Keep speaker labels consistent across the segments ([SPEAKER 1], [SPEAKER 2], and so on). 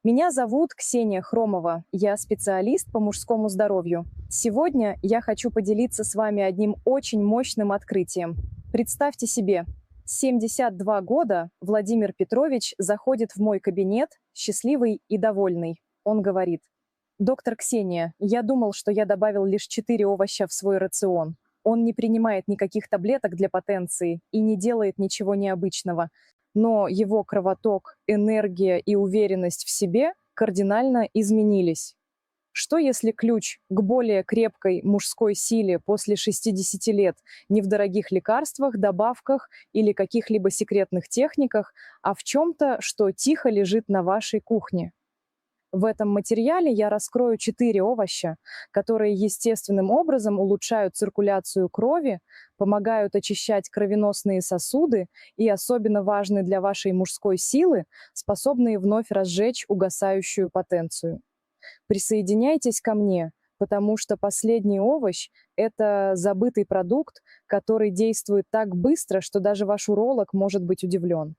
[SPEAKER 1] Меня зовут Ксения Хромова, я специалист по мужскому здоровью. Сегодня я хочу поделиться с вами одним очень мощным открытием. Представьте себе, 72 года Владимир Петрович заходит в мой кабинет, счастливый и довольный. Он говорит: «Доктор Ксения, я думал, что я добавил лишь 4 овоща в свой рацион. Он не принимает никаких таблеток для потенции и не делает ничего необычного. Но его кровоток, энергия и уверенность в себе кардинально изменились. Что если ключ к более крепкой мужской силе после 60 лет не в дорогих лекарствах, добавках или каких-либо секретных техниках, а в чем-то, что тихо лежит на вашей кухне?» В этом материале я раскрою 4 овоща, которые естественным образом улучшают циркуляцию крови, помогают очищать кровеносные сосуды и, особенно важны для вашей мужской силы, способные вновь разжечь угасающую потенцию. Присоединяйтесь ко мне, потому что последний овощ — это забытый продукт, который действует так быстро, что даже ваш уролог может быть удивлен.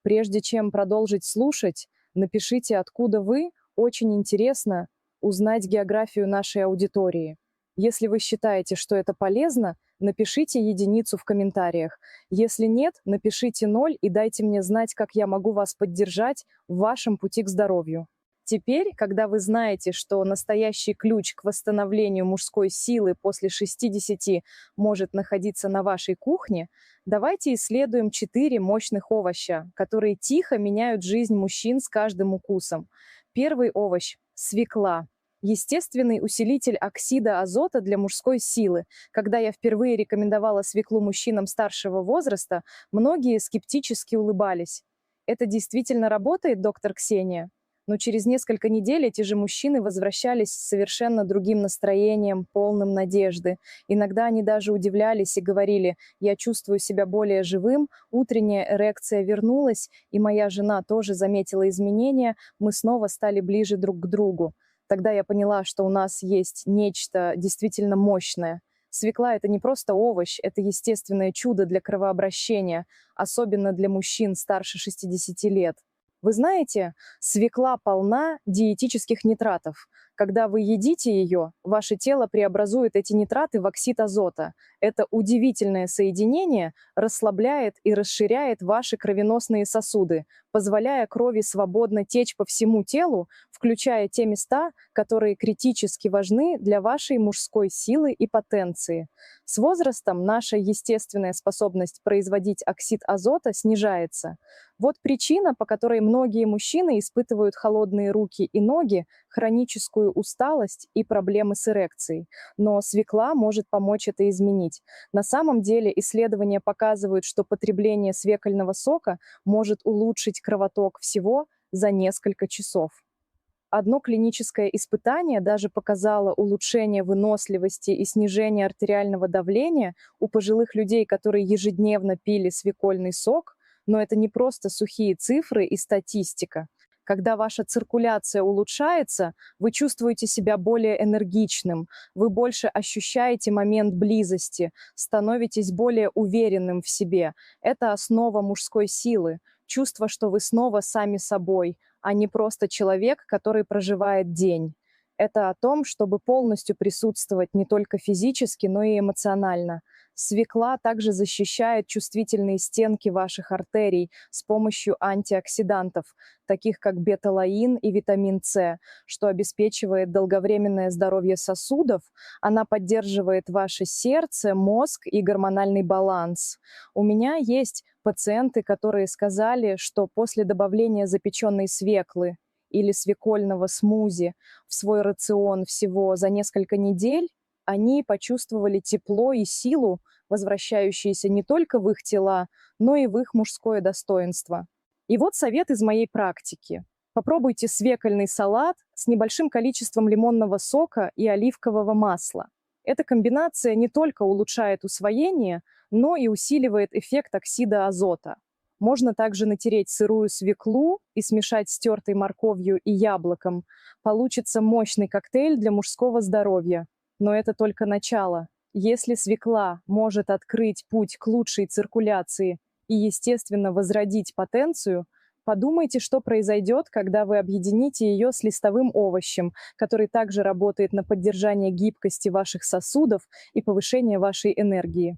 [SPEAKER 1] Прежде чем продолжить слушать, напишите, откуда вы. Очень интересно узнать географию нашей аудитории. Если вы считаете, что это полезно, напишите единицу в комментариях. Если нет, напишите 0 и дайте мне знать, как я могу вас поддержать в вашем пути к здоровью. Теперь, когда вы знаете, что настоящий ключ к восстановлению мужской силы после 60 может находиться на вашей кухне, давайте исследуем 4 мощных овоща, которые тихо меняют жизнь мужчин с каждым укусом. Первый овощ — свекла. Естественный усилитель оксида азота для мужской силы. Когда я впервые рекомендовала свеклу мужчинам старшего возраста, многие скептически улыбались. Это действительно работает, доктор Ксения? Но через несколько недель эти же мужчины возвращались с совершенно другим настроением, полным надежды. Иногда они даже удивлялись и говорили: «Я чувствую себя более живым, утренняя эрекция вернулась, и моя жена тоже заметила изменения, мы снова стали ближе друг к другу». Тогда я поняла, что у нас есть нечто действительно мощное. Свекла — это не просто овощ, это естественное чудо для кровообращения, особенно для мужчин старше 60 лет. Вы знаете, свекла полна диетических нитратов. Когда вы едите ее, ваше тело преобразует эти нитраты в оксид азота. Это удивительное соединение расслабляет и расширяет ваши кровеносные сосуды, позволяя крови свободно течь по всему телу, включая те места, которые критически важны для вашей мужской силы и потенции. С возрастом наша естественная способность производить оксид азота снижается. Вот причина, по которой многие мужчины испытывают холодные руки и ноги, хроническую усталость и проблемы с эрекцией. Но свекла может помочь это изменить. На самом деле исследования показывают, что потребление свекольного сока может улучшить кровоток всего за несколько часов. Одно клиническое испытание даже показало улучшение выносливости и снижение артериального давления у пожилых людей, которые ежедневно пили свекольный сок. Но это не просто сухие цифры и статистика. Когда ваша циркуляция улучшается, вы чувствуете себя более энергичным, вы больше ощущаете момент близости, становитесь более уверенным в себе. Это основа мужской силы. Чувство, что вы снова сами собой, а не просто человек, который проживает день. Это о том, чтобы полностью присутствовать не только физически, но и эмоционально. Свекла также защищает чувствительные стенки ваших артерий с помощью антиоксидантов, таких как бета-лоин и витамин С, что обеспечивает долговременное здоровье сосудов. Она поддерживает ваше сердце, мозг и гормональный баланс. У меня есть пациенты, которые сказали, что после добавления запеченной свеклы или свекольного смузи в свой рацион всего за несколько недель, они почувствовали тепло и силу, возвращающиеся не только в их тела, но и в их мужское достоинство. И вот совет из моей практики. Попробуйте свекольный салат с небольшим количеством лимонного сока и оливкового масла. Эта комбинация не только улучшает усвоение, но и усиливает эффект оксида азота. Можно также натереть сырую свеклу и смешать с тертой морковью и яблоком. Получится мощный коктейль для мужского здоровья. Но это только начало. Если свекла может открыть путь к лучшей циркуляции и, естественно, возродить потенцию, Подумайте, что произойдет, когда вы объедините ее с листовым овощем, который также работает на поддержание гибкости ваших сосудов и повышение вашей энергии.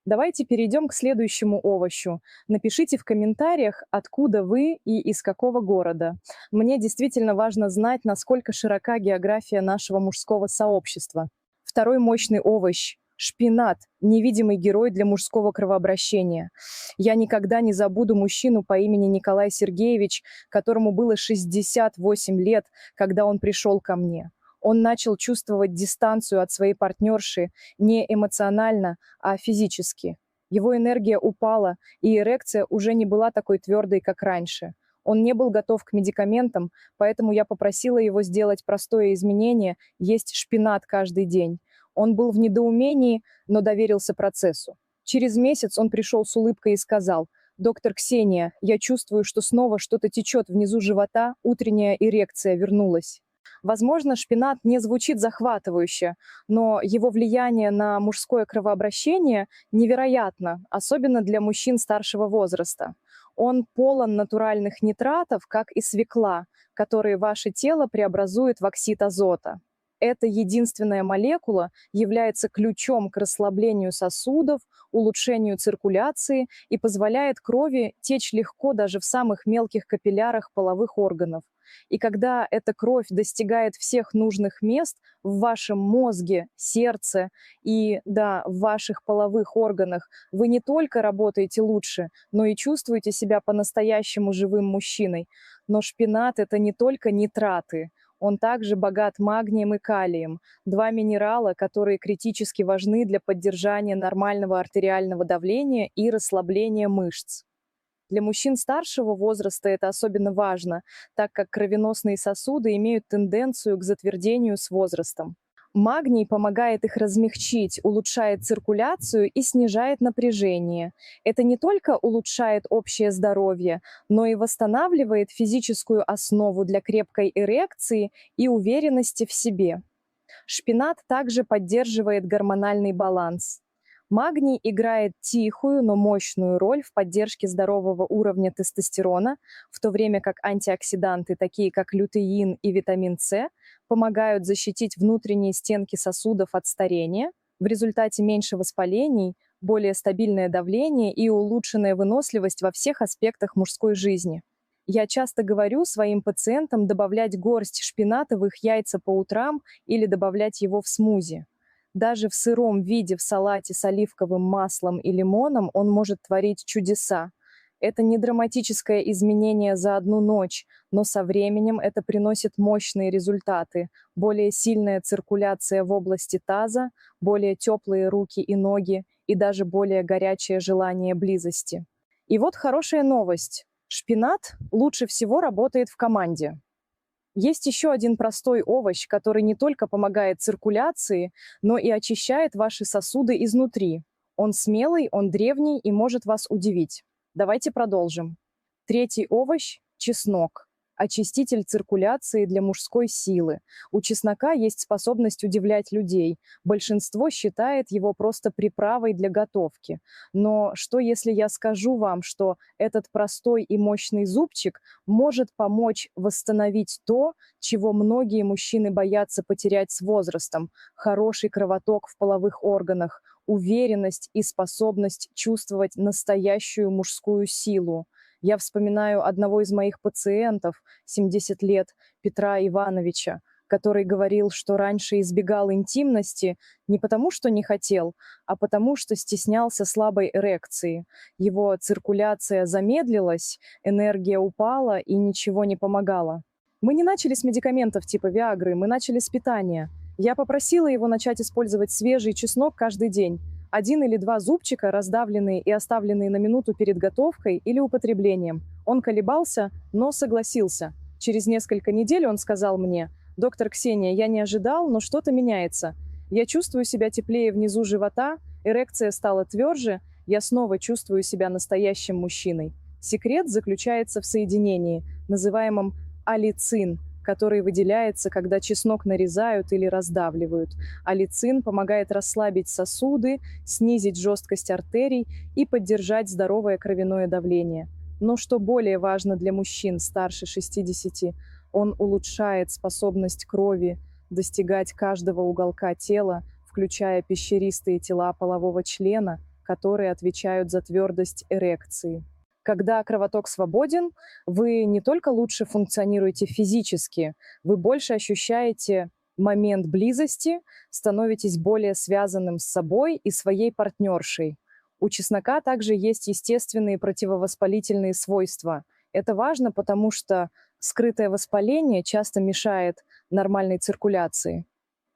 [SPEAKER 1] Давайте перейдем к следующему овощу. Напишите в комментариях, откуда вы и из какого города. Мне действительно важно знать, насколько широка география нашего мужского сообщества. Второй мощный овощ — шпинат, невидимый герой для мужского кровообращения. Я никогда не забуду мужчину по имени Николай Сергеевич, которому было 68 лет, когда он пришел ко мне. Он начал чувствовать дистанцию от своей партнерши не эмоционально, а физически. Его энергия упала, и эрекция уже не была такой твердой, как раньше. Он не был готов к медикаментам, поэтому я попросила его сделать простое изменение — есть шпинат каждый день. Он был в недоумении, но доверился процессу. Через месяц он пришел с улыбкой и сказал: «Доктор Ксения, я чувствую, что снова что-то течет внизу живота, утренняя эрекция вернулась». Возможно, шпинат не звучит захватывающе, но его влияние на мужское кровообращение невероятно, особенно для мужчин старшего возраста. Он полон натуральных нитратов, как и свекла, которые ваше тело преобразует в оксид азота. Эта единственная молекула является ключом к расслаблению сосудов, улучшению циркуляции и позволяет крови течь легко даже в самых мелких капиллярах половых органов. И когда эта кровь достигает всех нужных мест в вашем мозге, сердце и, да, в ваших половых органах, вы не только работаете лучше, но и чувствуете себя по-настоящему живым мужчиной. Но шпинат — это не только нитраты. Он также богат магнием и калием, два минерала, которые критически важны для поддержания нормального артериального давления и расслабления мышц. Для мужчин старшего возраста это особенно важно, так как кровеносные сосуды имеют тенденцию к затвердению с возрастом. Магний помогает их размягчить, улучшает циркуляцию и снижает напряжение. Это не только улучшает общее здоровье, но и восстанавливает физическую основу для крепкой эрекции и уверенности в себе. Шпинат также поддерживает гормональный баланс. Магний играет тихую, но мощную роль в поддержке здорового уровня тестостерона, в то время как антиоксиданты, такие как лютеин и витамин С, помогают защитить внутренние стенки сосудов от старения, в результате меньше воспалений, более стабильное давление и улучшенная выносливость во всех аспектах мужской жизни. Я часто говорю своим пациентам добавлять горсть шпината в их яйца по утрам или добавлять его в смузи. Даже в сыром виде в салате с оливковым маслом и лимоном он может творить чудеса. Это не драматическое изменение за одну ночь, но со временем это приносит мощные результаты. Более сильная циркуляция в области таза, более теплые руки и ноги и даже более горячее желание близости. И вот хорошая новость. Шпинат лучше всего работает в команде. Есть еще один простой овощ, который не только помогает циркуляции, но и очищает ваши сосуды изнутри. Он смелый, он древний и может вас удивить. Давайте продолжим. Третий овощ – чеснок. Очиститель циркуляции для мужской силы. У чеснока есть способность удивлять людей. Большинство считает его просто приправой для готовки. Но что если я скажу вам, что этот простой и мощный зубчик может помочь восстановить то, чего многие мужчины боятся потерять с возрастом: хороший кровоток в половых органах, уверенность и способность чувствовать настоящую мужскую силу. Я вспоминаю одного из моих пациентов, 70 лет, Петра Ивановича, который говорил, что раньше избегал интимности не потому, что не хотел, а потому, что стеснялся слабой эрекции. Его циркуляция замедлилась, энергия упала и ничего не помогало. Мы не начали с медикаментов типа Виагры, мы начали с питания. Я попросила его начать использовать свежий чеснок каждый день. 1 или 2 зубчика, раздавленные и оставленные на минуту перед готовкой или употреблением. Он колебался, но согласился. Через несколько недель он сказал мне: «Доктор Ксения, я не ожидал, но что-то меняется. Я чувствую себя теплее внизу живота, эрекция стала тверже, я снова чувствую себя настоящим мужчиной». Секрет заключается в соединении, называемом аллицин, который выделяется, когда чеснок нарезают или раздавливают. Аллицин помогает расслабить сосуды, снизить жесткость артерий и поддержать здоровое кровяное давление. Но что более важно для мужчин старше 60, он улучшает способность крови достигать каждого уголка тела, включая пещеристые тела полового члена, которые отвечают за твердость эрекции. Когда кровоток свободен, вы не только лучше функционируете физически, вы больше ощущаете момент близости, становитесь более связанным с собой и своей партнершей. У чеснока также есть естественные противовоспалительные свойства. Это важно, потому что скрытое воспаление часто мешает нормальной циркуляции.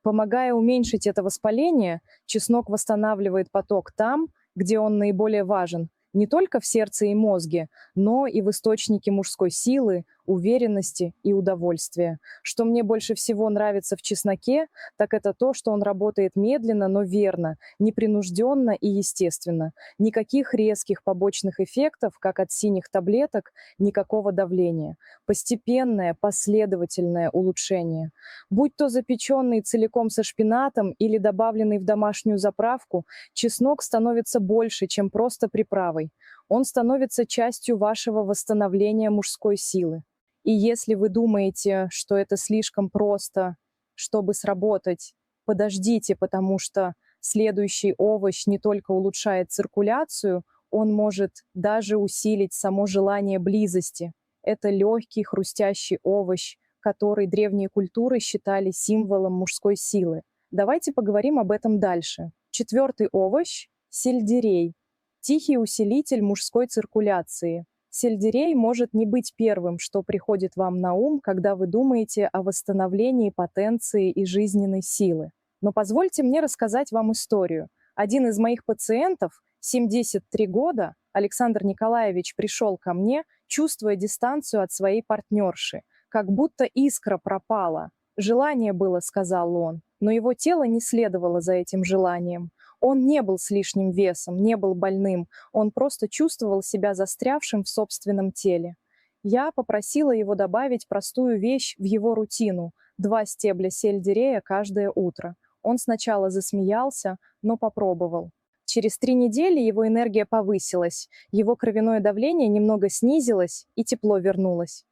[SPEAKER 1] Помогая уменьшить это воспаление, чеснок восстанавливает поток там, где он наиболее важен, не только в сердце и мозге, но и в источнике мужской силы, уверенности и удовольствия. Что мне больше всего нравится в чесноке, так это то, что он работает медленно, но верно, непринужденно и естественно. Никаких резких побочных эффектов, как от синих таблеток, никакого давления. Постепенное, последовательное улучшение. Будь то запеченный целиком со шпинатом или добавленный в домашнюю заправку, чеснок становится больше, чем просто приправой. Он становится частью вашего восстановления мужской силы. И если вы думаете, что это слишком просто, чтобы сработать, подождите, потому что следующий овощ не только улучшает циркуляцию, он может даже усилить само желание близости. Это легкий хрустящий овощ, который древние культуры считали символом мужской силы. Давайте поговорим об этом дальше. 4-й овощ – сельдерей. Тихий усилитель мужской циркуляции. Сельдерей может не быть первым, что приходит вам на ум, когда вы думаете о восстановлении потенции и жизненной силы. Но позвольте мне рассказать вам историю. Один из моих пациентов, 73 года, Александр Николаевич, пришел ко мне, чувствуя дистанцию от своей партнерши, как будто искра пропала. «Желание было», — сказал он, но его тело не следовало за этим желанием. Он не был с лишним весом, не был больным, он просто чувствовал себя застрявшим в собственном теле. Я попросила его добавить простую вещь в его рутину – 2 стебля сельдерея каждое утро. Он сначала засмеялся, но попробовал. Через 3 недели его энергия повысилась, его кровяное давление немного снизилось и тепло вернулось.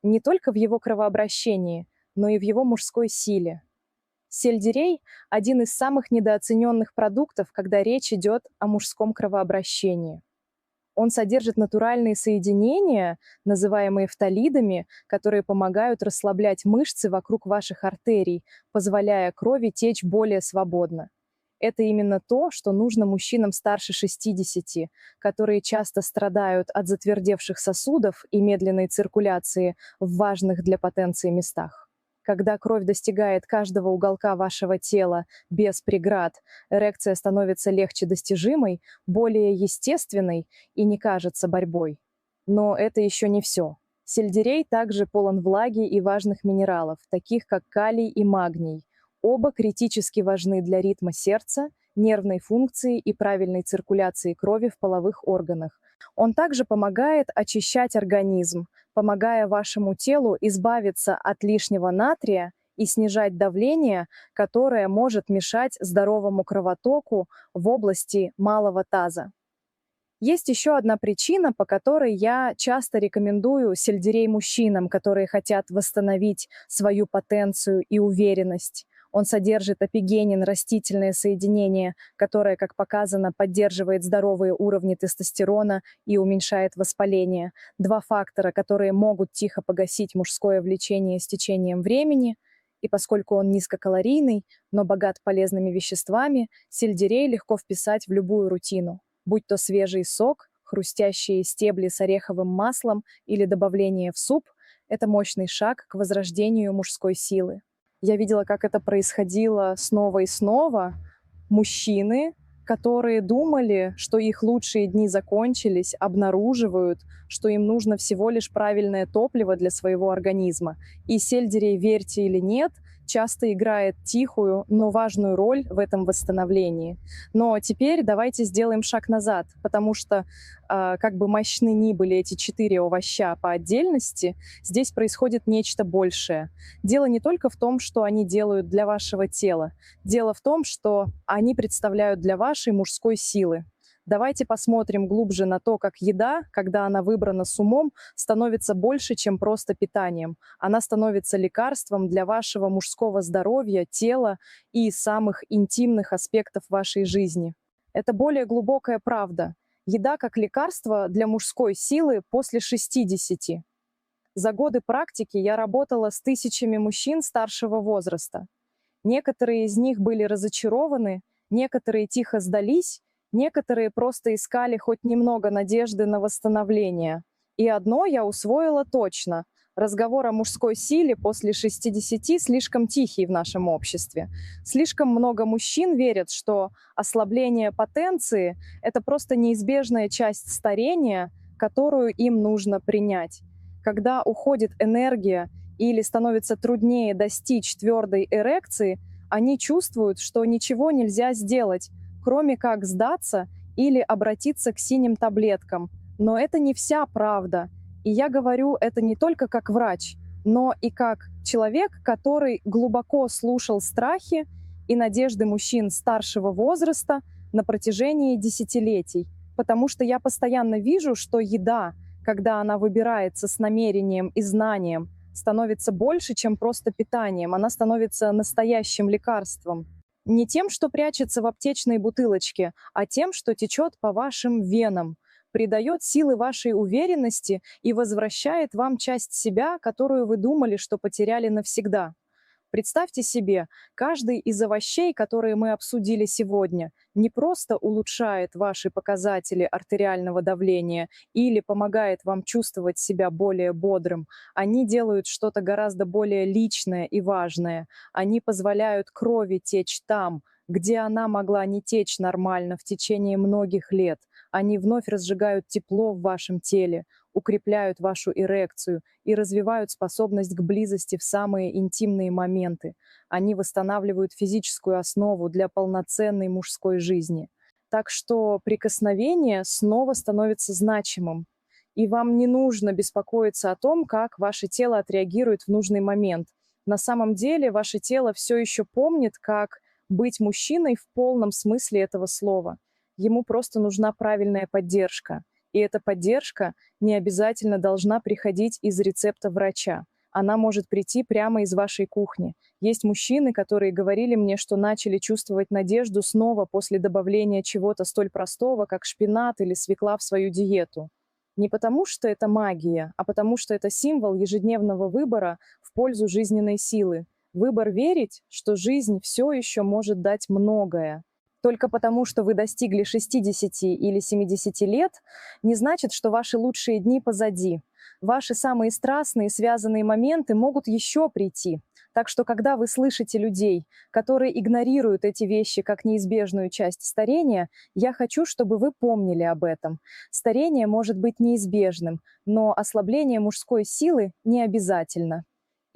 [SPEAKER 1] Не только в его кровообращении, но и в его мужской силе. Сельдерей – один из самых недооцененных продуктов, когда речь идет о мужском кровообращении. Он содержит натуральные соединения, называемые фталидами, которые помогают расслаблять мышцы вокруг ваших артерий, позволяя крови течь более свободно. Это именно то, что нужно мужчинам старше 60, которые часто страдают от затвердевших сосудов и медленной циркуляции в важных для потенции местах. Когда кровь достигает каждого уголка вашего тела без преград, эрекция становится легче достижимой, более естественной и не кажется борьбой. Но это еще не все. Сельдерей также полон влаги и важных минералов, таких как калий и магний. Оба критически важны для ритма сердца, нервной функции и правильной циркуляции крови в половых органах. Он также помогает очищать организм, помогая вашему телу избавиться от лишнего натрия и снижать давление, которое может мешать здоровому кровотоку в области малого таза. Есть еще одна причина, по которой я часто рекомендую сельдерей мужчинам, которые хотят восстановить свою потенцию и уверенность. Он содержит апигенин, растительное соединение, которое, как показано, поддерживает здоровые уровни тестостерона и уменьшает воспаление. 2 фактора, которые могут тихо погасить мужское влечение с течением времени. И поскольку он низкокалорийный, но богат полезными веществами, сельдерей легко вписать в любую рутину. Будь то свежий сок, хрустящие стебли с ореховым маслом или добавление в суп, это мощный шаг к возрождению мужской силы. Я видела, как это происходило снова и снова. Мужчины, которые думали, что их лучшие дни закончились, обнаруживают, что им нужно всего лишь правильное топливо для своего организма. И сельдерей, верьте или нет, часто играет тихую, но важную роль в этом восстановлении. Но теперь давайте сделаем шаг назад, потому что, как бы мощны ни были эти 4 овоща по отдельности, здесь происходит нечто большее. Дело не только в том, что они делают для вашего тела. Дело в том, что они представляют для вашей мужской силы. Давайте посмотрим глубже на то, как еда, когда она выбрана с умом, становится больше, чем просто питанием. Она становится лекарством для вашего мужского здоровья, тела и самых интимных аспектов вашей жизни. Это более глубокая правда. Еда как лекарство для мужской силы после 60. За годы практики я работала с тысячами мужчин старшего возраста. Некоторые из них были разочарованы, некоторые тихо сдались, некоторые просто искали хоть немного надежды на восстановление. И одно я усвоила точно. Разговор о мужской силе после 60 слишком тихий в нашем обществе. Слишком много мужчин верят, что ослабление потенции– это просто неизбежная часть старения, которую им нужно принять. Когда уходит энергия или становится труднее достичь твердой эрекции, они чувствуют, что ничего нельзя сделать, кроме как сдаться или обратиться к синим таблеткам. Но это не вся правда. И я говорю это не только как врач, но и как человек, который глубоко слушал страхи и надежды мужчин старшего возраста на протяжении десятилетий. Потому что я постоянно вижу, что еда, когда она выбирается с намерением и знанием, становится больше, чем просто питанием. Она становится настоящим лекарством. Не тем, что прячется в аптечной бутылочке, а тем, что течет по вашим венам, придает силы вашей уверенности и возвращает вам часть себя, которую вы думали, что потеряли навсегда. Представьте себе, каждый из овощей, которые мы обсудили сегодня, не просто улучшает ваши показатели артериального давления или помогает вам чувствовать себя более бодрым. Они делают что-то гораздо более личное и важное. Они позволяют крови течь там, где она могла не течь нормально в течение многих лет. Они вновь разжигают тепло в вашем теле, укрепляют вашу эрекцию и развивают способность к близости в самые интимные моменты. Они восстанавливают физическую основу для полноценной мужской жизни. Так что прикосновение снова становится значимым. И вам не нужно беспокоиться о том, как ваше тело отреагирует в нужный момент. На самом деле ваше тело все еще помнит, как быть мужчиной в полном смысле этого слова. Ему просто нужна правильная поддержка. И эта поддержка не обязательно должна приходить из рецепта врача. Она может прийти прямо из вашей кухни. Есть мужчины, которые говорили мне, что начали чувствовать надежду снова после добавления чего-то столь простого, как шпинат или свекла в свою диету. Не потому, что это магия, а потому, что это символ ежедневного выбора в пользу жизненной силы. Выбор верить, что жизнь все еще может дать многое. Только потому, что вы достигли 60 или 70 лет, не значит, что ваши лучшие дни позади. Ваши самые страстные связанные моменты могут еще прийти. Так что, когда вы слышите людей, которые игнорируют эти вещи как неизбежную часть старения, я хочу, чтобы вы помнили об этом. Старение может быть неизбежным, но ослабление мужской силы не обязательно.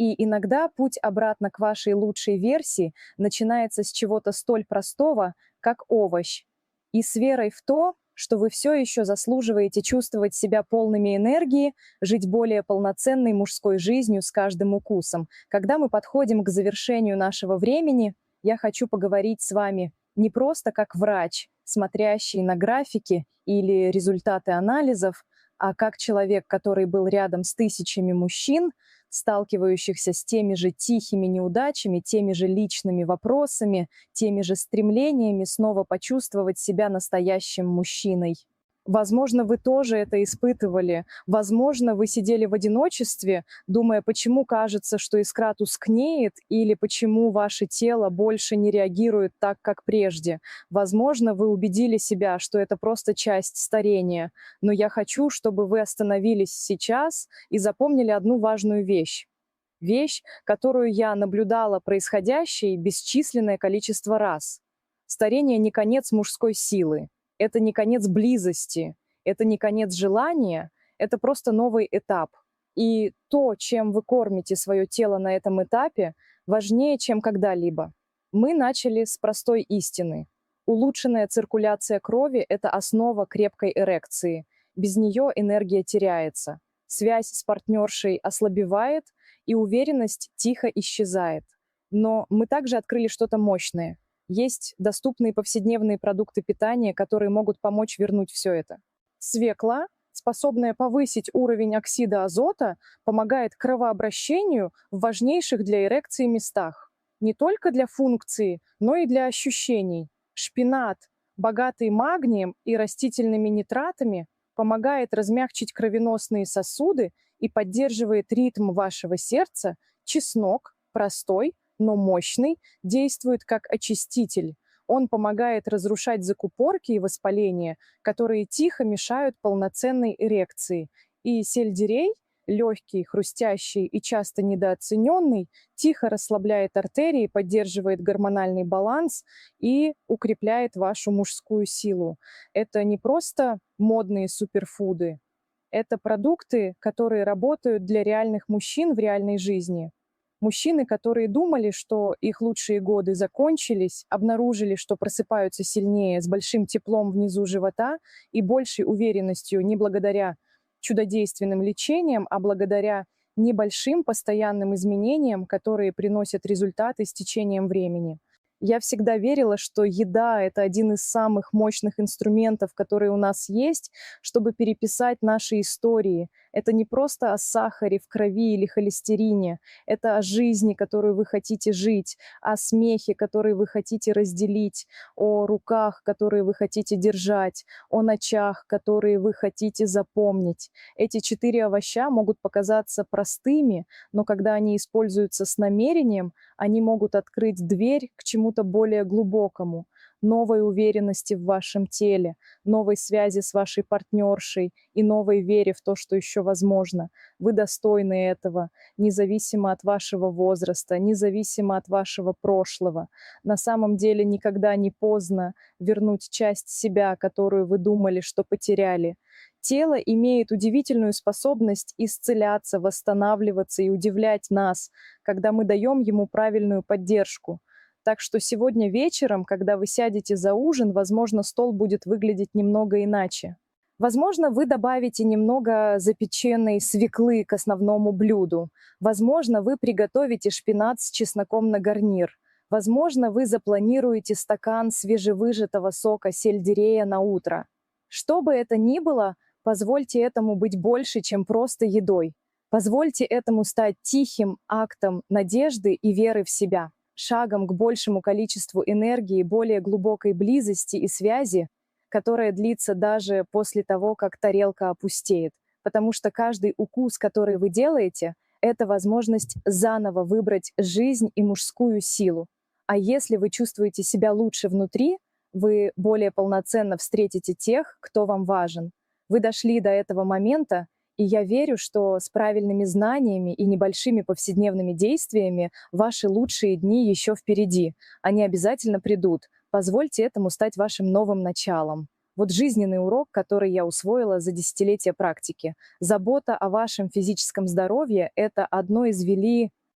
[SPEAKER 1] И иногда путь обратно к вашей лучшей версии начинается с чего-то столь простого, как овощ, и с верой в то, что вы все еще заслуживаете чувствовать себя полными энергии, жить более полноценной мужской жизнью с каждым укусом. Когда мы подходим к завершению нашего времени, я хочу поговорить с вами не просто как врач, смотрящий на графики или результаты анализов, а как человек, который был рядом с тысячами мужчин, сталкивающихся с теми же тихими неудачами, теми же личными вопросами, теми же стремлениями снова почувствовать себя настоящим мужчиной. Возможно, вы тоже это испытывали. Возможно, вы сидели в одиночестве, думая, почему кажется, что искра тускнеет, или почему ваше тело больше не реагирует так, как прежде. Возможно, вы убедили себя, что это просто часть старения. Но я хочу, чтобы вы остановились сейчас и запомнили одну важную вещь. Вещь, которую я наблюдала происходящей бесчисленное количество раз. Старение не конец мужской силы. Это не конец близости, это не конец желания, это просто новый этап. И то, чем вы кормите свое тело на этом этапе, важнее, чем когда-либо. Мы начали с простой истины. Улучшенная циркуляция крови– это основа крепкой эрекции. Без нее энергия теряется. Связь с партнершей ослабевает, и уверенность тихо исчезает. Но мы также открыли что-то мощное. Есть доступные повседневные продукты питания, которые могут помочь вернуть все это. Свекла, способная повысить уровень оксида азота, помогает кровообращению в важнейших для эрекции местах. Не только для функции, но и для ощущений. Шпинат, богатый магнием и растительными нитратами, помогает размягчить кровеносные сосуды и поддерживает ритм вашего сердца. Чеснок, простой, но мощный, действует как очиститель. Он помогает разрушать закупорки и воспаления, которые тихо мешают полноценной эрекции. И сельдерей, легкий, хрустящий и часто недооцененный, тихо расслабляет артерии, поддерживает гормональный баланс и укрепляет вашу мужскую силу. Это не просто модные суперфуды, это продукты, которые работают для реальных мужчин в реальной жизни. Мужчины, которые думали, что их лучшие годы закончились, обнаружили, что просыпаются сильнее, с большим теплом внизу живота и большей уверенностью не благодаря чудодейственным лечениям, а благодаря небольшим постоянным изменениям, которые приносят результаты с течением времени. Я всегда верила, что еда – это один из самых мощных инструментов, которые у нас есть, чтобы переписать наши истории. Это не просто о сахаре в крови или холестерине, это о жизни, которую вы хотите жить, о смехе, который вы хотите разделить, о руках, которые вы хотите держать, о ночах, которые вы хотите запомнить. Эти 4 овоща могут показаться простыми, но когда они используются с намерением, они могут открыть дверь к чему-то более глубокому, новой уверенности в вашем теле, новой связи с вашей партнершей и новой вере в то, что еще возможно. Вы достойны этого, независимо от вашего возраста, независимо от вашего прошлого. На самом деле никогда не поздно вернуть часть себя, которую вы думали, что потеряли. Тело имеет удивительную способность исцеляться, восстанавливаться и удивлять нас, когда мы даем ему правильную поддержку. Так что сегодня вечером, когда вы сядете за ужин, возможно, стол будет выглядеть немного иначе. Возможно, вы добавите немного запеченной свеклы к основному блюду. Возможно, вы приготовите шпинат с чесноком на гарнир. Возможно, вы запланируете стакан свежевыжатого сока сельдерея на утро. Что бы это ни было, позвольте этому быть больше, чем просто едой. Позвольте этому стать тихим актом надежды и веры в себя, шагом к большему количеству энергии, более глубокой близости и связи, которая длится даже после того, как тарелка опустеет. Потому что каждый укус, который вы делаете, это возможность заново выбрать жизнь и мужскую силу. А если вы чувствуете себя лучше внутри, вы более полноценно встретите тех, кто вам важен. Вы дошли до этого момента, и я верю, что с правильными знаниями и небольшими повседневными действиями ваши лучшие дни еще впереди. Они обязательно придут. Позвольте этому стать вашим новым началом. Вот жизненный урок, который я усвоила за десятилетия практики. Забота о вашем физическом здоровье – это одно из